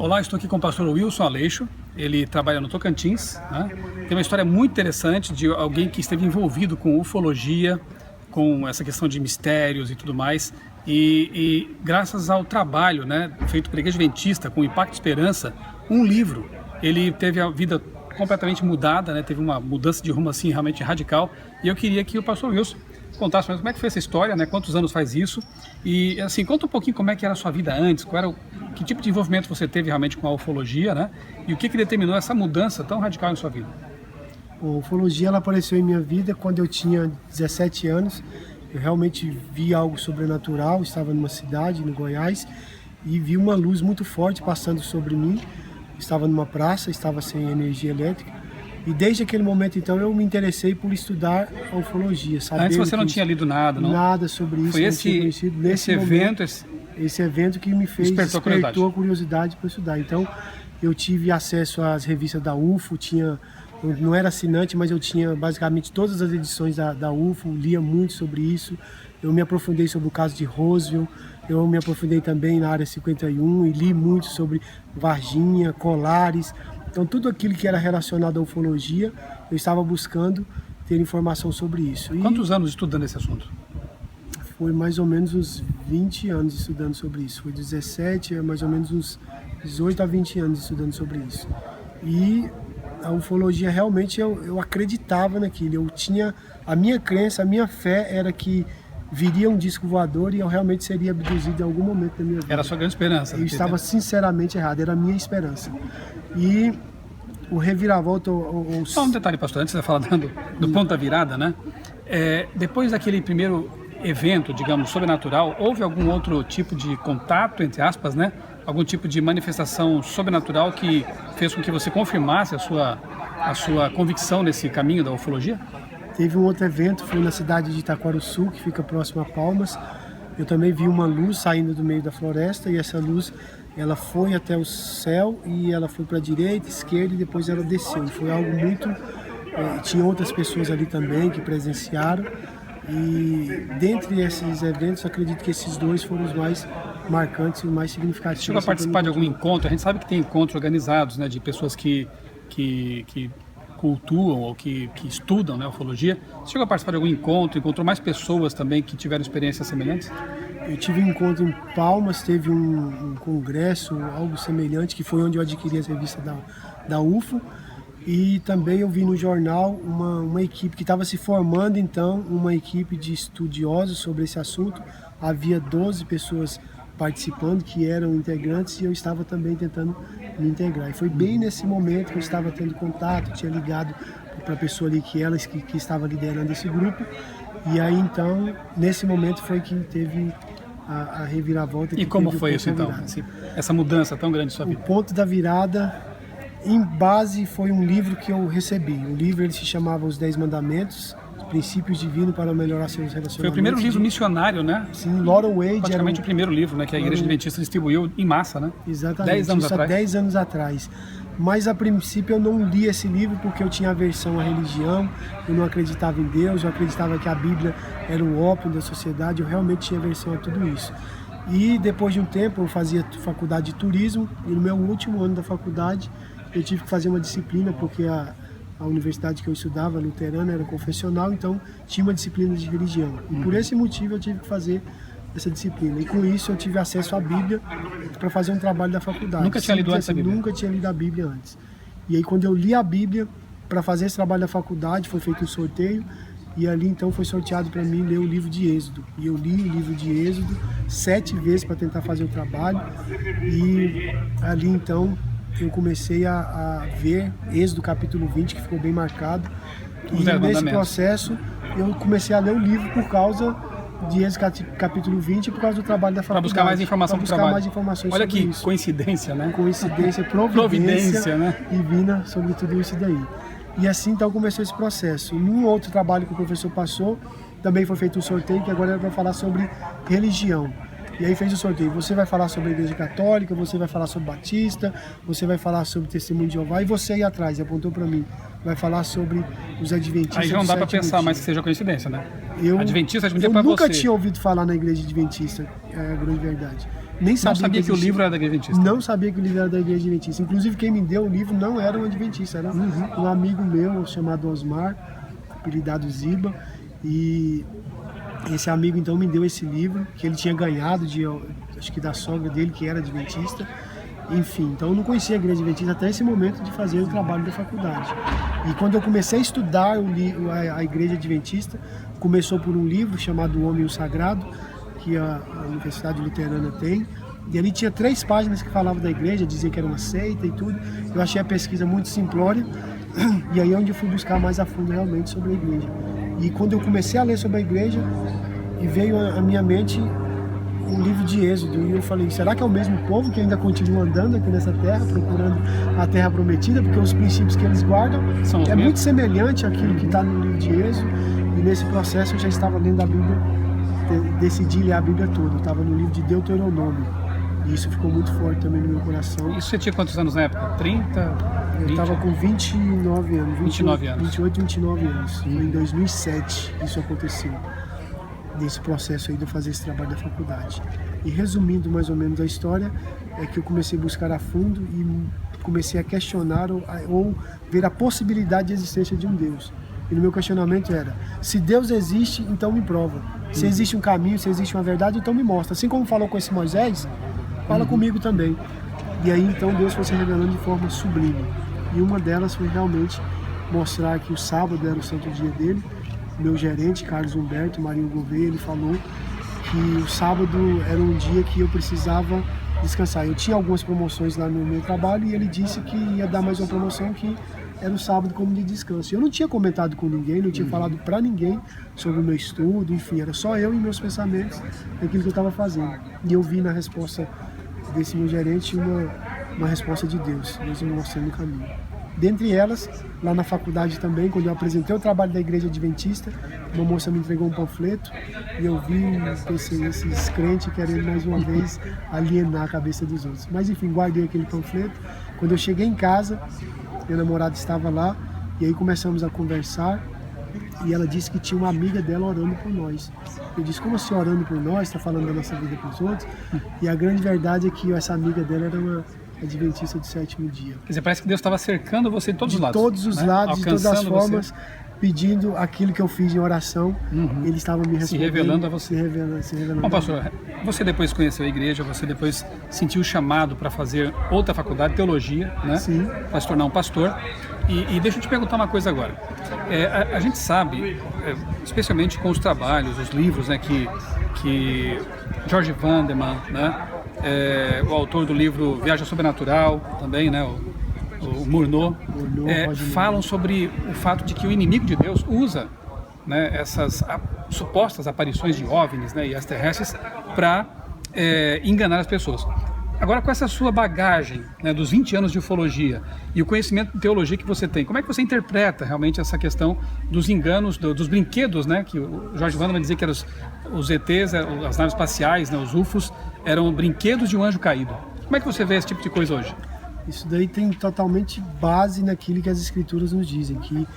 Olá, estou aqui com o pastor Wilson Aleixo, ele trabalha no Tocantins, né? Tem uma história muito interessante de alguém que esteve envolvido com ufologia, com essa questão de mistérios e tudo mais, e graças ao trabalho, né, feito pela Igreja Adventista com Impacto Esperança, um livro, ele teve a vida completamente mudada, né, teve uma mudança de rumo assim realmente radical, e eu queria que o pastor Wilson contasse como é que foi essa história, né? Quantos anos faz isso? E assim, conta um pouquinho como é que era a sua vida antes, que tipo de envolvimento você teve realmente com a ufologia, né? E o que determinou essa mudança tão radical em sua vida? A ufologia ela apareceu em minha vida quando eu tinha 17 anos. Eu realmente vi algo sobrenatural, estava numa cidade, no Goiás, e vi uma luz muito forte passando sobre mim. Estava numa praça, estava sem energia elétrica. E desde aquele momento, então, eu me interessei por estudar a ufologia. Antes você não tinha lido nada, não? Nada sobre isso. Foi esse evento que me fez despertou a curiosidade para estudar. Então, eu tive acesso às revistas da UFO, eu não era assinante, mas eu tinha basicamente todas as edições da UFO, lia muito sobre isso. Eu me aprofundei sobre o caso de Roswell, eu me aprofundei também na Área 51 e li muito sobre Varginha, Colares. Então, tudo aquilo que era relacionado à ufologia, eu estava buscando ter informação sobre isso. Quantos anos estudando esse assunto? Foi mais ou menos uns 20 anos estudando sobre isso. Foi 17, mais ou menos uns 18 a 20 anos estudando sobre isso. E a ufologia, realmente, eu acreditava naquilo. Eu tinha a minha crença, a minha fé era que viria um disco voador e eu realmente seria abduzido em algum momento da minha vida. Era a sua grande esperança. Eu estava sinceramente errado, era a minha esperança. E o reviravolta... Só um detalhe, pastor, antes de você falar do ponto da virada, né? Depois daquele primeiro evento, digamos, sobrenatural, houve algum outro tipo de contato, entre aspas, né? Algum tipo de manifestação sobrenatural que fez com que você confirmasse a sua convicção nesse caminho da ufologia? Teve um outro evento, foi na cidade de Itaquaruçu, que fica próximo a Palmas. Eu também vi uma luz saindo do meio da floresta e essa luz, ela foi até o céu e ela foi para a direita, esquerda e depois ela desceu. E foi algo muito... tinha outras pessoas ali também que presenciaram e dentre esses eventos, acredito que esses dois foram os mais marcantes e mais significativos. Chegou a participar de algum encontro? A gente sabe que tem encontros organizados, né, de pessoas que cultuam ou que estudam, né, ufologia. Você chegou a participar de algum encontro? Encontrou mais pessoas também que tiveram experiências semelhantes? Eu tive um encontro em Palmas, teve um congresso, algo semelhante, que foi onde eu adquiri as revistas da UFO. E também eu vi no jornal uma equipe que estava se formando, então, uma equipe de estudiosos sobre esse assunto. Havia 12 pessoas participando, que eram integrantes, e eu estava também tentando me integrar. E foi bem nesse momento que eu estava tendo contato, tinha ligado para a pessoa ali que estava liderando esse grupo. E aí, então, nesse momento foi que teve a reviravolta. E como foi isso, então? Essa mudança tão grande em sua vida? O ponto da virada, em base, foi um livro que eu recebi. O livro ele se chamava Os 10 Mandamentos, Princípios Divinos para Melhorar Seus Relacionamentos. Foi o primeiro livro missionário, né? Sim, Loron Wade. Praticamente o primeiro livro, né, que a Igreja Adventista distribuiu em massa, né? Exatamente. 10 anos atrás. 10 anos atrás. Mas a princípio eu não li esse livro porque eu tinha aversão à religião, eu não acreditava em Deus, eu acreditava que a Bíblia era o ópio da sociedade, eu realmente tinha aversão a tudo isso. E depois de um tempo eu fazia faculdade de turismo e no meu último ano da faculdade eu tive que fazer uma disciplina porque a universidade que eu estudava, luterana, era confessional, então tinha uma disciplina de religião. E por esse motivo eu tive que fazer essa disciplina. E com isso eu tive acesso à Bíblia para fazer um trabalho da faculdade. Nunca tinha lido antes a Bíblia? Nunca tinha lido a Bíblia antes. E aí quando eu li a Bíblia, para fazer esse trabalho da faculdade, foi feito um sorteio, e ali então foi sorteado para mim ler o livro de Êxodo. E eu li o livro de Êxodo 7 vezes para tentar fazer o trabalho, e ali então eu comecei a ver Êxodo capítulo 20, que ficou bem marcado. E nesse processo eu comecei a ler o livro por causa de Êxodo capítulo 20 e por causa do trabalho da faculdade. Para buscar mais informação para o trabalho. Mais informações. Olha sobre que isso. Coincidência, né? Coincidência, providência, né? Divina sobre tudo isso daí. E assim então começou esse processo. Num outro trabalho que o professor passou, também foi feito um sorteio, que agora era para falar sobre religião. E aí fez o sorteio. Você vai falar sobre a Igreja Católica, você vai falar sobre Batista, você vai falar sobre o Testemunho de Jeová, e você aí atrás, apontou para mim, vai falar sobre os Adventistas. Aí já não dá para pensar mais que seja coincidência, né? Eu Adventista para você. Eu nunca tinha ouvido falar na Igreja Adventista, é a grande verdade. Nem Não sabia que o existia. livro era da Igreja Adventista. Não sabia que o livro era da Igreja Adventista. Inclusive, quem me deu o livro não era um adventista, era um amigo meu chamado Osmar, apelidado Ziba. E esse amigo, então, me deu esse livro, que ele tinha ganhado, acho que da sogra dele, que era adventista. Enfim, então eu não conhecia a Igreja Adventista até esse momento de fazer o trabalho da faculdade. E quando eu comecei a estudar a Igreja Adventista, começou por um livro chamado O Homem e o Sagrado, que a Universidade Luterana tem. E ali tinha 3 páginas que falavam da igreja, dizia que era uma seita e tudo. Eu achei a pesquisa muito simplória, e aí é onde eu fui buscar mais a fundo realmente sobre a igreja. E quando eu comecei a ler sobre a igreja, e veio à minha mente o livro de Êxodo, e eu falei, será que é o mesmo povo que ainda continua andando aqui nessa terra, procurando a terra prometida, porque os princípios que eles guardam é muito semelhante àquilo que está no livro de Êxodo, e nesse processo eu já estava lendo a Bíblia, decidi ler a Bíblia toda, eu estava no livro de Deuteronômio, e isso ficou muito forte também no meu coração. Isso você tinha quantos anos na época? 30? 20? Eu estava com 29 anos. 29 anos. 28, 29 anos. Foi em 2007 isso aconteceu. Nesse processo aí de eu fazer esse trabalho da faculdade. E resumindo mais ou menos a história, é que eu comecei a buscar a fundo e comecei a questionar ou ver a possibilidade de existência de um Deus. E no meu questionamento era, se Deus existe, então me prova. Se existe um caminho, se existe uma verdade, então me mostra. Assim como falou com esse Moisés, fala comigo também. E aí então Deus foi se revelando de forma sublime. E uma delas foi realmente mostrar que o sábado era o santo dia dele. Meu gerente, Carlos Humberto Marinho Gouveia, ele falou que o sábado era um dia que eu precisava descansar. Eu tinha algumas promoções lá no meu trabalho e ele disse que ia dar mais uma promoção que era o sábado como de descanso. Eu não tinha comentado com ninguém, não tinha falado para ninguém sobre o meu estudo, enfim, era só eu e meus pensamentos daquilo que eu estava fazendo. E eu vi na resposta desse meu gerente uma resposta de Deus me mostrando o caminho. Dentre elas, lá na faculdade também, quando eu apresentei o trabalho da Igreja Adventista, uma moça me entregou um panfleto e eu vi esses crentes querendo mais uma vez alienar a cabeça dos outros. Mas enfim, guardei aquele panfleto. Quando eu cheguei em casa, minha namorada estava lá e aí começamos a conversar e ela disse que tinha uma amiga dela orando por nós. Eu disse, como assim orando por nós? Está falando da nossa vida para os outros? E a grande verdade é que essa amiga dela era uma adventista do 7º dia. Quer dizer, parece que Deus estava cercando você de todos os lados. De todos os lados, de todas as formas, você, pedindo aquilo que eu fiz em oração, ele estava me respondendo. Se revelando a você. Se revelando. Bom, pastor, você depois conheceu a igreja, você depois sentiu o chamado para fazer outra faculdade, teologia, né? Sim. Para se tornar um pastor. E deixa eu te perguntar uma coisa agora. A gente sabe, especialmente com os trabalhos, os livros, né, que George Vanderman, né, o autor do livro Viagem Sobrenatural, também, né, o Murnau, falam sobre o fato de que o inimigo de Deus usa, né, essas supostas aparições de OVNIs, né, e extraterrestres para enganar as pessoas. Agora, com essa sua bagagem, né, dos 20 anos de ufologia e o conhecimento de teologia que você tem, como é que você interpreta realmente essa questão dos enganos, dos brinquedos, né, que o George Vanderman dizia que eram os ETs, as naves espaciais, né, os UFOs, eram brinquedos de um anjo caído. Como é que você vê esse tipo de coisa hoje? Isso daí tem totalmente base naquilo que as escrituras nos dizem, que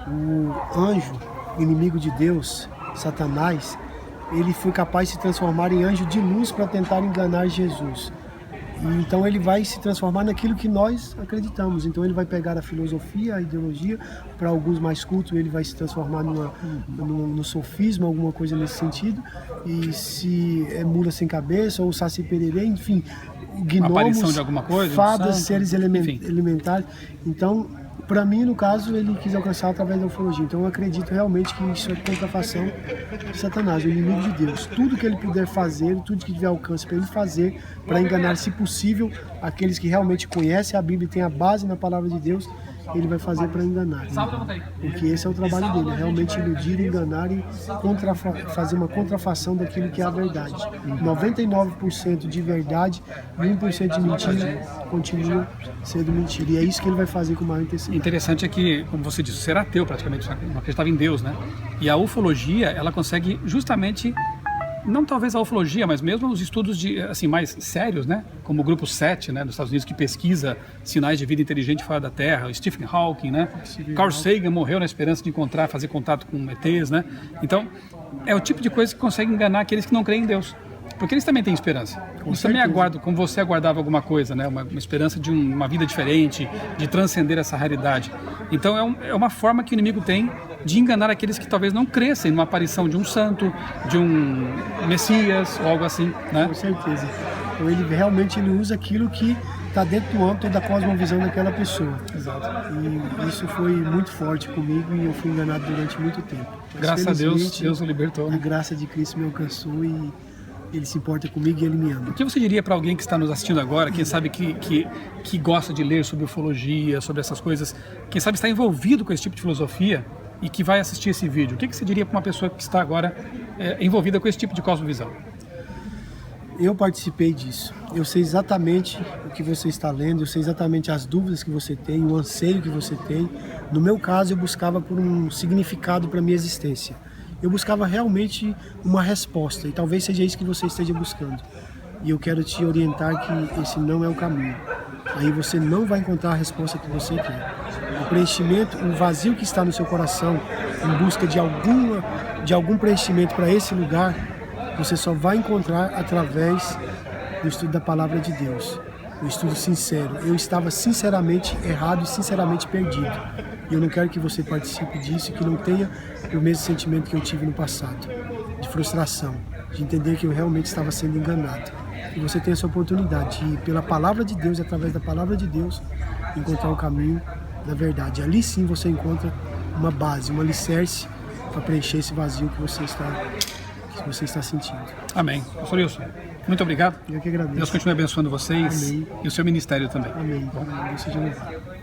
o anjo, inimigo de Deus, Satanás, ele foi capaz de se transformar em anjo de luz para tentar enganar Jesus. E então ele vai se transformar naquilo que nós acreditamos. Então ele vai pegar a filosofia, a ideologia, para alguns mais cultos ele vai se transformar no sofisma, alguma coisa nesse sentido. E se é mula sem cabeça ou saci pererê, enfim, gnomos, de alguma coisa, fadas, seres elementares. Então, para mim, no caso, ele quis alcançar através da ufologia. Então eu acredito realmente que isso é contrafação de Satanás, o inimigo de Deus. Tudo que ele puder fazer, tudo que tiver alcance para ele fazer, para enganar, se possível, aqueles que realmente conhecem a Bíblia e têm a base na palavra de Deus, ele vai fazer para enganar. Porque esse é o trabalho dele, realmente iludir, enganar e fazer uma contrafação daquilo que é a verdade. 99% de verdade e 1% de mentira continua sendo mentira. E é isso que ele vai fazer com maior intensidade. Interessante é que, como você disse, ser ateu praticamente, não acreditava em Deus, né? E a ufologia, ela consegue justamente, não talvez a ufologia, mas mesmo os estudos assim, mais sérios, né? Como o Grupo 7, né, dos Estados Unidos, que pesquisa sinais de vida inteligente fora da Terra, o Stephen Hawking, né? Carl Sagan morreu na esperança de fazer contato com ETs, né? Então, é o tipo de coisa que consegue enganar aqueles que não creem em Deus. porque eles também têm esperança. Eles também aguardam, como você aguardava alguma coisa, né? Uma esperança de uma vida diferente, de transcender essa realidade. Então é uma forma que o inimigo tem de enganar aqueles que talvez não crescem numa aparição de um santo, de um Messias ou algo assim, né? Com certeza. Então ele realmente usa aquilo que está dentro do âmbito da cosmovisão daquela pessoa. Exato. E isso foi muito forte comigo e eu fui enganado durante muito tempo. Mas, graças a Deus o libertou. A graça de Cristo me alcançou e ele se importa comigo e ele me ama. O que você diria para alguém que está nos assistindo agora, quem sabe que gosta de ler sobre ufologia, sobre essas coisas, quem sabe está envolvido com esse tipo de filosofia e que vai assistir esse vídeo? O que você diria para uma pessoa que está agora envolvida com esse tipo de cosmovisão? Eu participei disso. Eu sei exatamente o que você está lendo, eu sei exatamente as dúvidas que você tem, o anseio que você tem. No meu caso, eu buscava por um significado para a minha existência. Eu buscava realmente uma resposta e talvez seja isso que você esteja buscando. E eu quero te orientar que esse não é o caminho. Aí você não vai encontrar a resposta que você quer. O preenchimento, o vazio que está no seu coração, em busca de algum preenchimento para esse lugar, você só vai encontrar através do estudo da Palavra de Deus. O estudo sincero. Eu estava sinceramente errado e sinceramente perdido. E eu não quero que você participe disso e que não tenha o mesmo sentimento que eu tive no passado. De frustração, de entender que eu realmente estava sendo enganado. E você tem essa oportunidade de, pela Palavra de Deus, através da Palavra de Deus, encontrar o caminho da verdade. Ali sim você encontra uma base, um alicerce para preencher esse vazio que você está sentindo. Amém. Pastor Wilson, muito obrigado. Eu que agradeço. Deus continue abençoando vocês. Amém. E o seu ministério também. Amém. Deus seja louvado.